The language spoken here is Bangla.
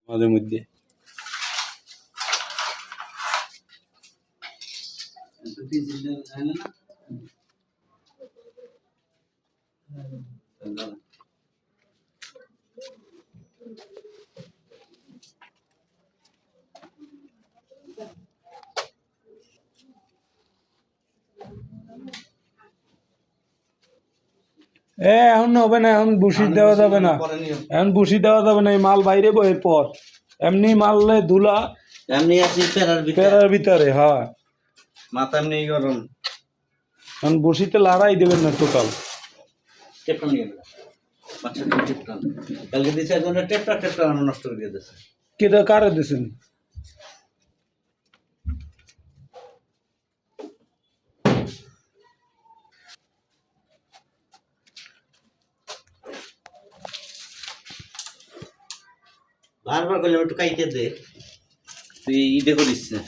মাঝে মধ্যে এখন হবে না, এখন বুসি দেওয়া যাবে না, এখন বুসি দেওয়া যাবে না, এই মাল বাইরে বইয়ের পর এমনি মারলে ধুলা এমনি আছে পেরার ভিতরে। হ্যাঁ, মাথা এমনি গরম। এখন বসিতে লড়াই দেবেন না টোটাল। টেপটা নিয়ে গেল বাচ্চা টেপটা কালকে দিছে একজনের টেপটা নষ্ট করে দিয়ে দিয়েছে। কেটা কারে দিয়েছেন? বারবার করলে একটু কাইতে দে, তুই ইদে করিস না।